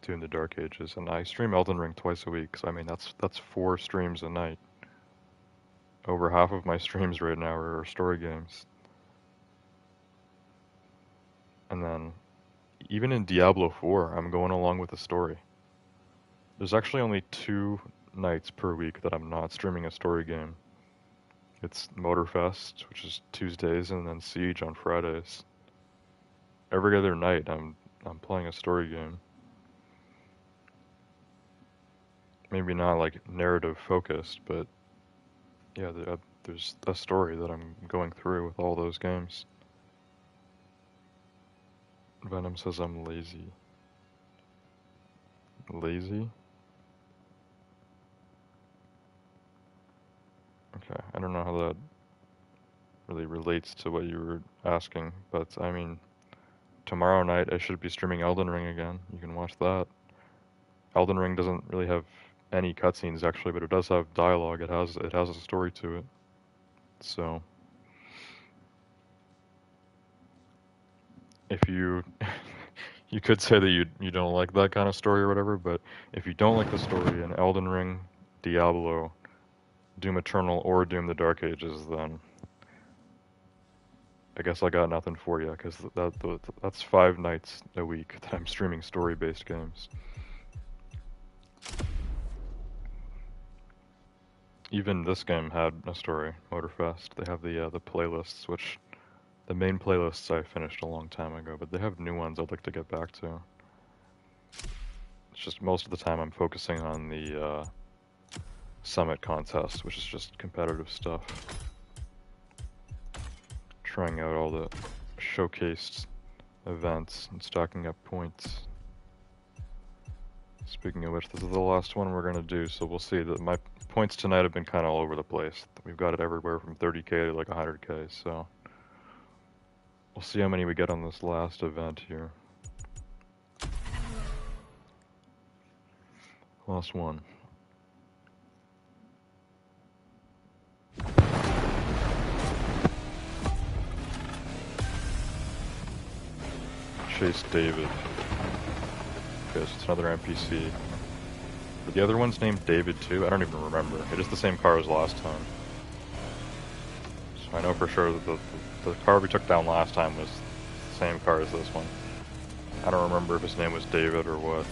Doom the Dark Ages. And I stream Elden Ring twice a week, so I mean that's 4 streams a night. Over half of my streams right now are story games. And then, even in Diablo 4, I'm going along with the story. There's actually only 2 nights per week that I'm not streaming a story game. It's Motorfest, which is Tuesdays, and then Siege on Fridays. Every other night, I'm playing a story game. Maybe not like narrative focused, but yeah, there's a story that I'm going through with all those games. Venom says I'm lazy. Lazy? Okay, I don't know how that really relates to what you were asking, but I mean, tomorrow night I should be streaming Elden Ring again. You can watch that. Elden Ring doesn't really have any cutscenes actually, but it does have dialogue. It has a story to it. So if you you could say that you don't like that kind of story or whatever, but if you don't like the story in Elden Ring, Diablo, Doom Eternal, or Doom the Dark Ages, then I guess I got nothing for you, because that's 5 nights a week that I'm streaming story-based games. Even this game had a story, Motorfest. They have the playlists, which the main playlists I finished a long time ago, but they have new ones I'd like to get back to. It's just most of the time I'm focusing on the Summit contest, which is just competitive stuff. Trying out all the showcased events and stacking up points. Speaking of which, this is the last one we're gonna do, so we'll see. That my points tonight have been kind of all over the place. We've got it everywhere from 30k to like 100k, so we'll see how many we get on this last event here. Last one. Chase David. Okay, so it's another NPC. But the other one's named David too? I don't even remember. It is the same car as last time. So I know for sure that the car we took down last time was the same car as this one. I don't remember if his name was David or what.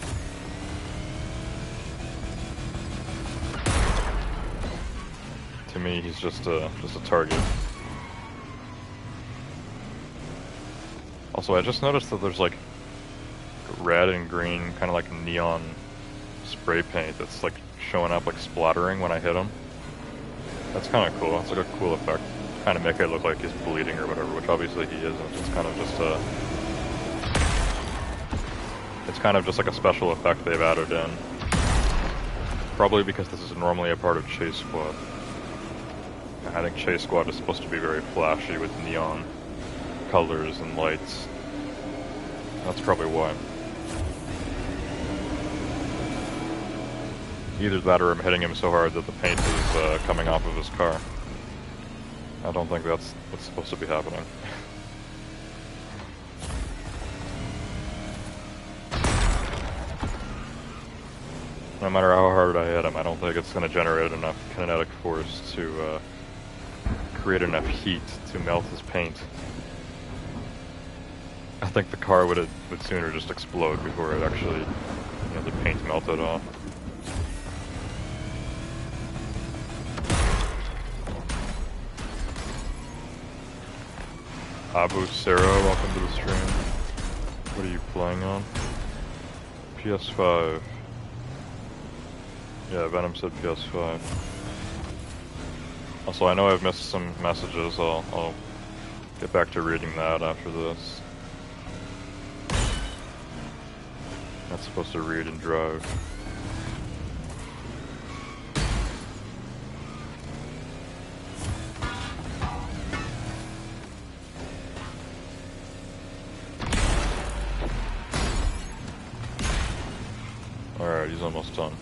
To me, he's just a target. Also, I just noticed that there's like red and green, kind of like neon spray paint that's like showing up, like splattering when I hit him. That's kind of cool. It's like a cool effect. Kind of make it look like he's bleeding or whatever, which obviously he isn't. It's kind of just a... It's kind of just like a special effect they've added in. Probably because this is normally a part of Chase Squad. I think Chase Squad is supposed to be very flashy with neon colors and lights. That's probably why. Either that or I'm hitting him so hard that the paint is coming off of his car. I don't think that's what's supposed to be happening. No matter how hard I hit him, I don't think it's going to generate enough kinetic force to create enough heat to melt his paint. I think the car would sooner just explode before it actually, the paint melted off. Abu Sarah, welcome to the stream. What are you playing on? PS5. Yeah, Venom said PS5. Also, I know I've missed some messages. I'll get back to reading that after this. Not supposed to read and drive. Alright, he's almost done.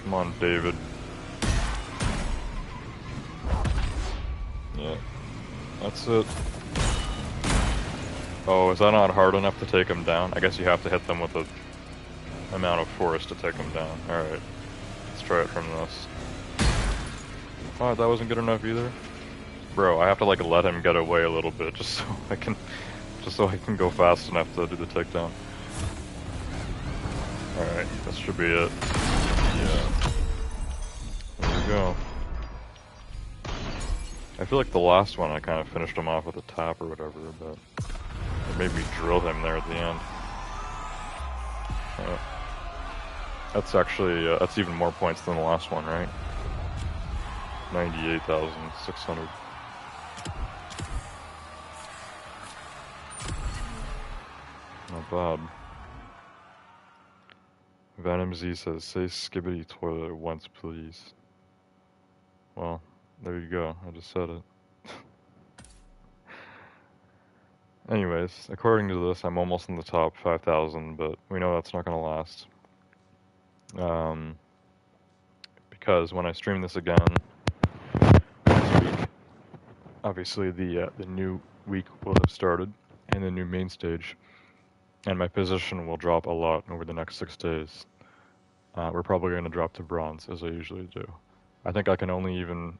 Come on, David. Yeah, that's it. Oh, is that not hard enough to take him down? I guess you have to hit them with a amount of force to take them down. Alright, let's try it from this. Oh, that wasn't good enough either. Bro, I have to like let him get away a little bit just so I can go fast enough to do the takedown. Alright, that should be it. Yeah. There we go. I feel like the last one I kind of finished him off with a tap or whatever, but it made me drill him there at the end. That's actually, that's even more points than the last one, right? 98,600. Not bad. Venom Z says, say skibbity toilet once, please. Well, there you go. I just said it. Anyways, according to this, I'm almost in the top 5,000, but we know that's not going to last. Because when I stream this again next week, obviously the new week will have started, and the new main stage, and my position will drop a lot over the next 6 days. We're probably going to drop to bronze, as I usually do. I think I can only even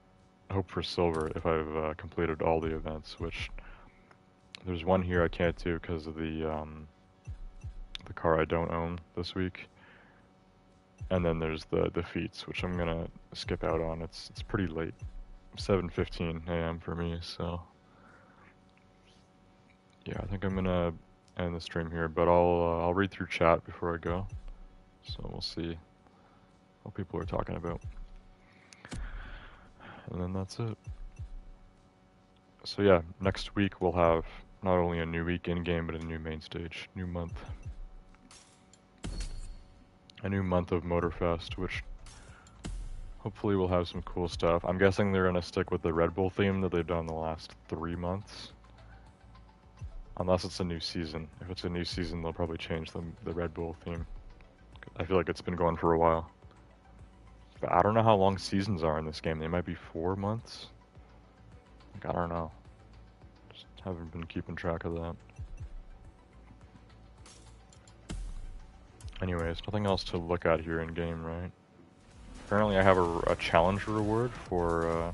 hope for silver if I've completed all the events, which there's one here I can't do because of the car I don't own this week. And then there's the feats, which I'm gonna skip out on. It's pretty late, 7:15 a.m. for me, so yeah, I think I'm gonna end the stream here. But I'll read through chat before I go, so we'll see what people are talking about, and then that's it. So yeah, next week we'll have not only a new week in game, but a new main stage, new month. A new month of Motorfest, which hopefully will have some cool stuff. I'm guessing they're going to stick with the Red Bull theme that they've done the last 3 months. Unless it's a new season. If it's a new season, they'll probably change the Red Bull theme. I feel like it's been going for a while. But I don't know how long seasons are in this game. They might be 4 months? Like, I don't know. Just haven't been keeping track of that. Anyways, nothing else to look at here in game, right? Apparently I have a challenge reward for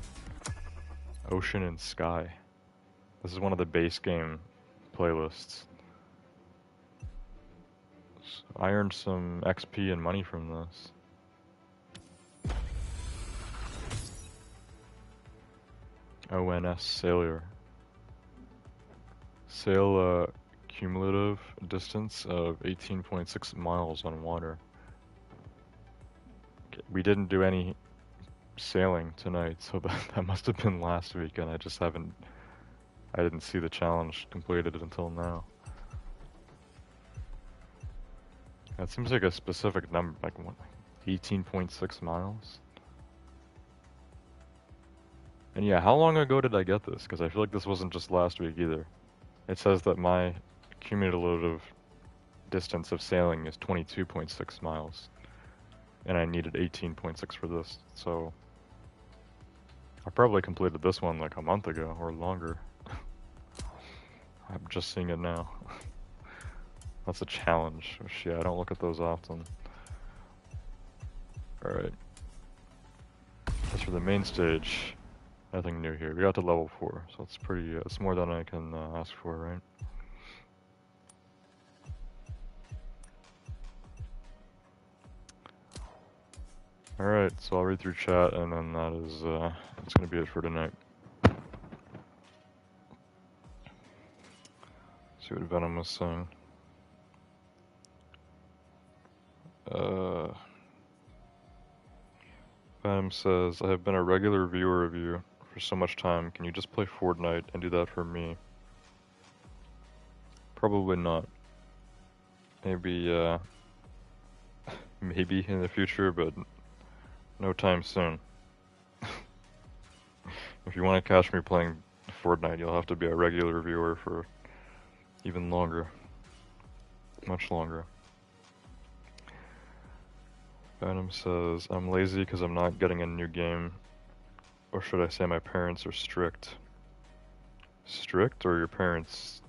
Ocean and Sky. This is one of the base game playlists. So I earned some XP and money from this. ONS Sailor. Sail cumulative distance of 18.6 miles on water. We didn't do any sailing tonight, so that must have been last week, and I didn't see the challenge completed until now. That seems like a specific number, like what, 18.6 miles? And yeah, how long ago did I get this? Because I feel like this wasn't just last week either. It says that my cumulative distance of sailing is 22.6 miles, and I needed 18.6 for this, so I probably completed this one like a month ago or longer. I'm just seeing it now. That's a challenge. Shit, I don't look at those often. Alright. As for the main stage, nothing new here. We got to level 4, so it's pretty, it's more than I can ask for, right? Alright, so I'll read through chat, and then that is, that's gonna be it for tonight. See what Venom was saying. Venom says, I have been a regular viewer of you for so much time. Can you just play Fortnite and do that for me? Probably not. Maybe, maybe in the future, but no time soon. If you want to catch me playing Fortnite, you'll have to be a regular viewer for even longer. Much longer. Venom says, I'm lazy because I'm not getting a new game. Or should I say my parents are strict? Strict, or your parents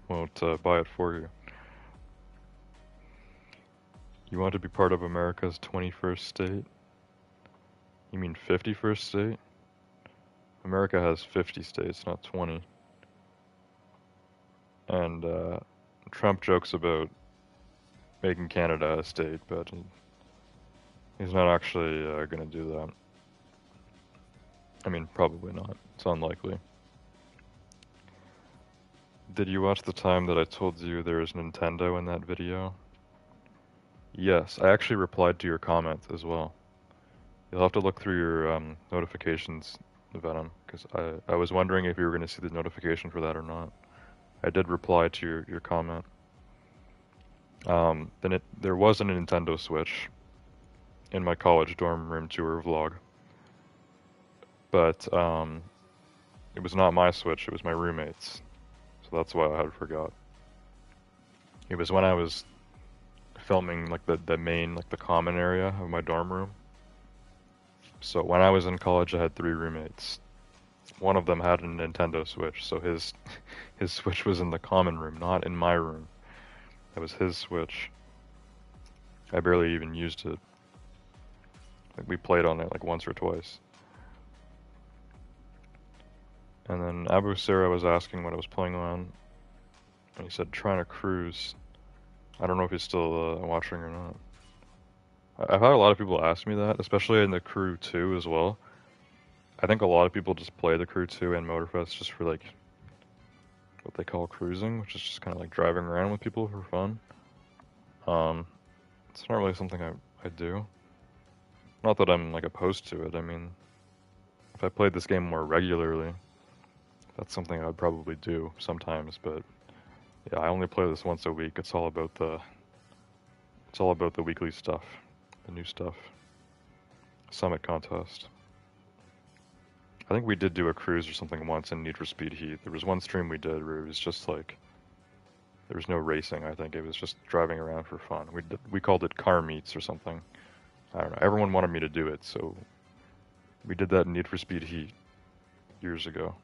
won't buy it for you? You want to be part of America's 21st state? You mean 51st state? America has 50 states, not 20. And Trump jokes about making Canada a state, but he's not actually going to do that. I mean, probably not. It's unlikely. Did you watch the time that I told you there is Nintendo in that video? Yes, I actually replied to your comment as well. You'll have to look through your notifications, Venom, because I was wondering if you were going to see the notification for that or not. I did reply to your comment. There was a Nintendo Switch in my college dorm room tour vlog, but it was not my Switch, it was my roommate's, so that's why I had forgot. It was when I was filming like the main, like the common area of my dorm room. So when I was in college, I had 3 roommates. One of them had a Nintendo Switch, so his Switch was in the common room, not in my room. That was his Switch. I barely even used it. Like we played on it like once or twice. And then Abu Sarah was asking what I was playing on, and he said trying to cruise. I don't know if he's still watching or not. I've had a lot of people ask me that, especially in the Crew 2 as well. I think a lot of people just play the Crew 2 and Motorfest just for like what they call cruising, which is just kind of like driving around with people for fun. It's not really something I do. Not that I'm like opposed to it. I mean, if I played this game more regularly, that's something I would probably do sometimes. But yeah, I only play this once a week. It's all about the weekly stuff, the new stuff. Summit contest. I think we did do a cruise or something once in Need for Speed Heat. There was one stream we did where it was just like, there was no racing, I think. It was just driving around for fun. We called it car meets or something. I don't know. Everyone wanted me to do it, so we did that in Need for Speed Heat years ago.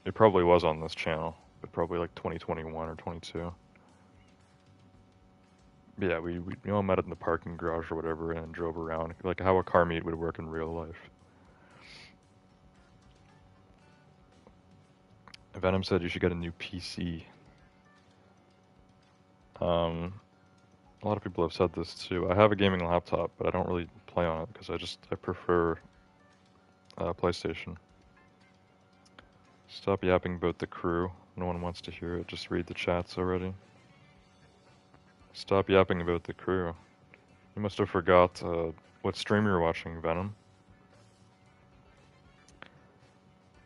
It probably was on this channel, but probably like 2021 or 22. But yeah, we all met in the parking garage or whatever and drove around, like how a car meet would work in real life. Venom said you should get a new PC. A lot of people have said this too. I have a gaming laptop, but I don't really play on it because I prefer PlayStation. Stop yapping about the Crew. No one wants to hear it. Just read the chats already. Stop yapping about the Crew. You must have forgot what stream you're watching, Venom.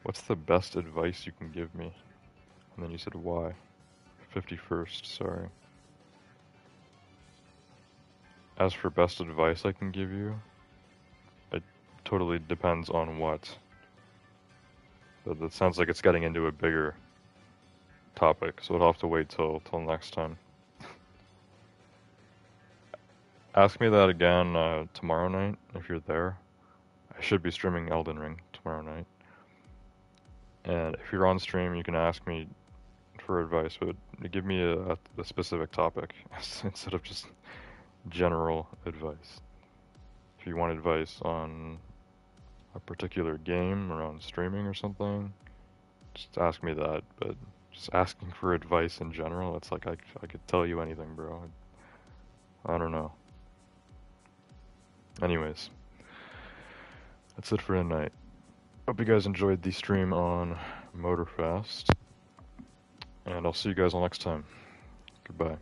What's the best advice you can give me? And then you said why. 51st, sorry. As for best advice I can give you, I totally depends on what. But that sounds like it's getting into a bigger topic, so we'll have to wait till next time. Ask me that again tomorrow night if you're there. I should be streaming Elden Ring tomorrow night. And if you're on stream, you can ask me for advice, but give me a specific topic instead of just general advice. If you want advice on a particular game or on streaming or something, just ask me that. But just asking for advice in general, it's like I could tell you anything, bro. I don't know. Anyways, that's it for tonight. Hope you guys enjoyed the stream on Motorfest, and I'll see you guys all next time. Goodbye.